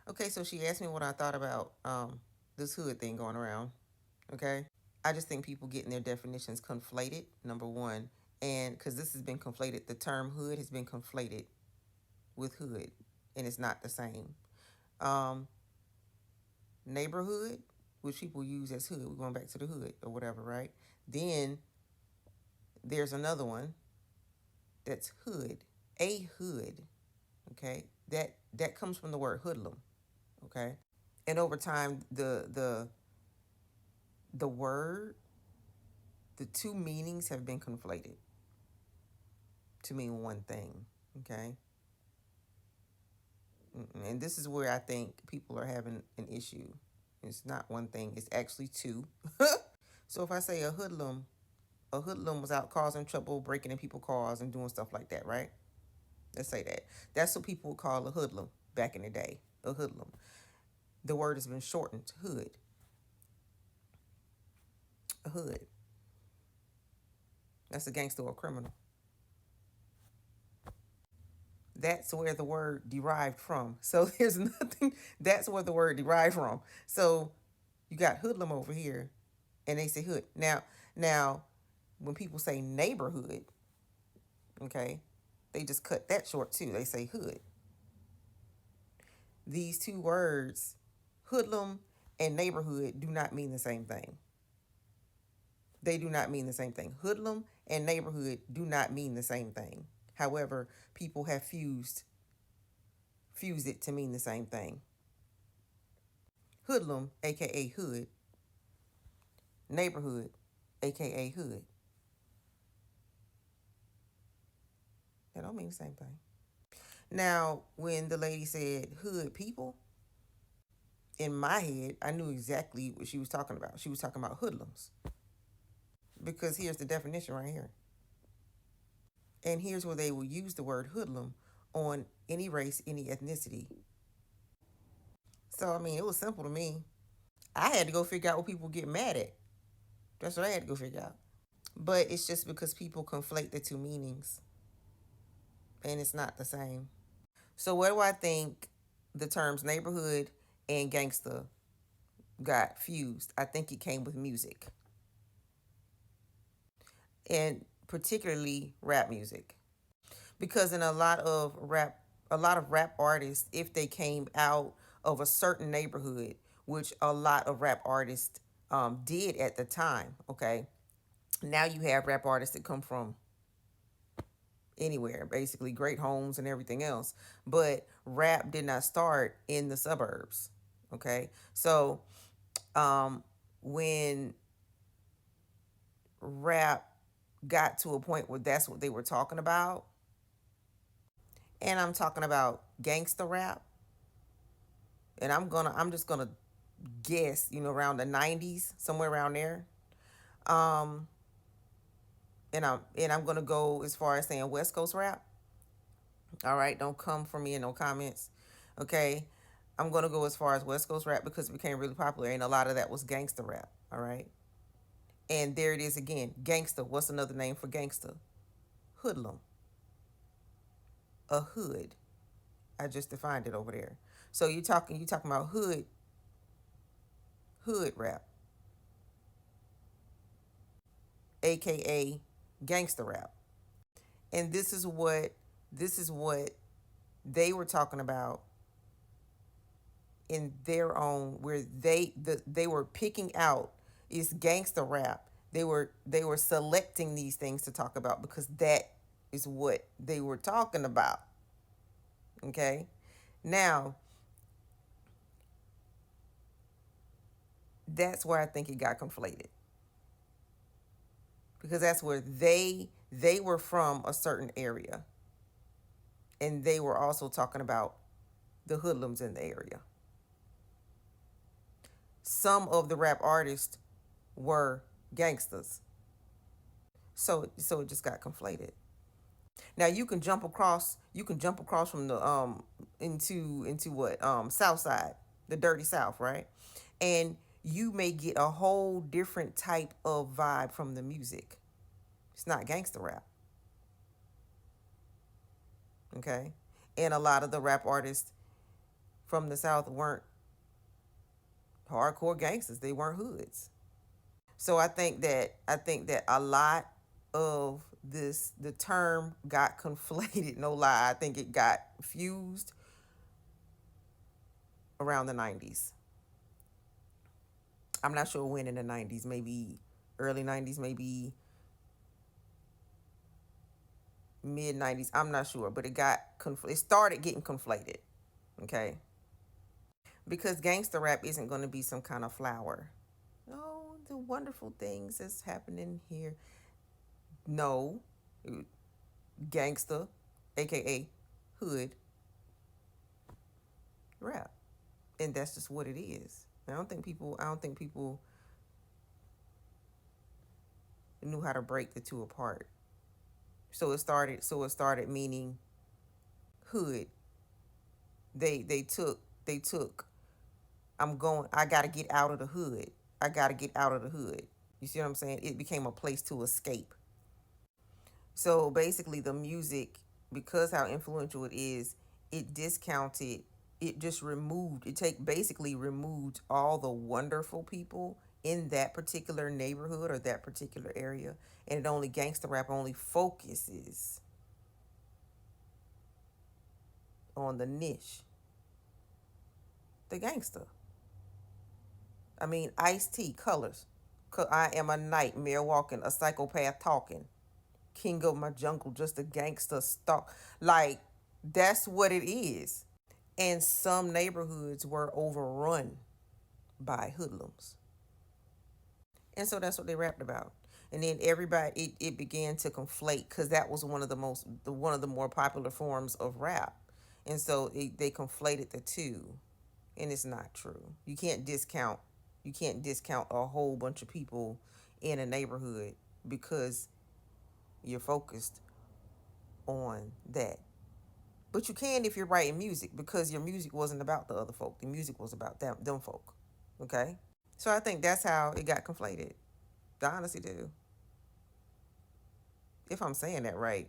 Okay, so she asked me what I thought about this hood thing going around. Okay, I just think people getting their definitions conflated. Number one, and because this has been conflated, the term hood has been conflated with hood, and it's not the same. Um, Neighborhood, which people use as hood. We're going back to the hood or whatever, right? Then there's another one that's hood, a hood. Okay, that comes from the word hoodlum. Okay, and over time, the word, the two meanings have been conflated to mean one thing. Okay, and this is where I think people are having an issue. It's not one thing; it's actually two. So if I say a hoodlum was out causing trouble, breaking in people's cars and doing stuff like that, right? Let's say that. That's what people would call a hoodlum back in the day. A hoodlum. The word has been shortened to hood. A hood. That's a gangster or a criminal. That's where the word derived from. So there's nothing. That's where the word derived from. So you got hoodlum over here, and they say hood. Now, when people say neighborhood, okay, they just cut that short too. They say hood. These two words, hoodlum and neighborhood, do not mean the same thing. They do not mean the same thing. Hoodlum and neighborhood do not mean the same thing. However, people have fused it to mean the same thing. Hoodlum, aka hood, neighborhood, aka hood. They don't mean the same thing. Now, when the lady said hood people, in my head, I knew exactly what she was talking about. She was talking about hoodlums. Because here's the definition right here. And here's where they will use the word hoodlum on any race, any ethnicity. So, I mean, it was simple to me. I had to go figure out what people get mad at. That's what I had to go figure out. But it's just because people conflate the two meanings and it's not the same. So, where do I think the terms neighborhood and gangster got fused? I think it came with music, and particularly rap music. Because in a lot of rap artists, if they came out of a certain neighborhood, which a lot of rap artists did at the time, okay, now you have rap artists that come from anywhere, basically great homes and everything else. But rap did not start in the suburbs, okay? So um, when rap got to a point where that's what they were talking about, and I'm talking about gangster rap, and I'm just gonna guess, around the 90s, somewhere around there. Um, and I'm gonna go as far as saying West Coast rap. All right, don't come for me in no comments. Okay, I'm gonna go as far as West Coast rap because it became really popular, and a lot of that was gangster rap. All right, and there it is again, gangster. What's another name for gangster? Hoodlum, a hood. I just defined it over there. So you talking about hood rap, aka gangster rap, and this is what they were talking about in their own, where they were picking out is gangster rap. They were selecting these things to talk about because that is what they were talking about. Okay, now that's where I think it got conflated because that's where they were from a certain area, and they were also talking about the hoodlums in the area. Some of the rap artists were gangsters. So it just got conflated. Now you can jump across from the into what South Side, the dirty South, right? And you may get a whole different type of vibe from the music. It's not gangster rap, okay? And a lot of the rap artists from the South weren't hardcore gangsters. They weren't hoods. So I think that a lot of this, the term got conflated. No lie, I think it got fused around the 90s. I'm not sure when in the 90s, maybe early 90s, maybe mid 90s. I'm not sure, but it started getting conflated. Okay? Because gangster rap isn't going to be some kind of flower. No, the wonderful things that's happening here. No, gangster, aka hood rap, and that's just what it is. I don't think people knew how to break the two apart. So it started meaning hood. They took I gotta get out of the hood. I gotta get out of the hood. You see what I'm saying? It became a place to escape. So basically, the music, because how influential it is, it discounted, it just removed, it take basically removed all the wonderful people in that particular neighborhood or that particular area, and it only gangster rap only focuses on the niche, the gangster. I mean, Ice T, Colors. I am a nightmare walking, a psychopath talking, king of my jungle, just a gangster stalk. Like, that's what it is. And some neighborhoods were overrun by hoodlums. And so that's what they rapped about. And then it began to conflate because that was one of the more popular forms of rap. And so they conflated the two, and it's not true. You can't discount a whole bunch of people in a neighborhood because you're focused on that. But you can if you're writing music, because your music wasn't about the other folk. The music was about them folk. Okay? So I think that's how it got conflated. I honestly do. If I'm saying that right.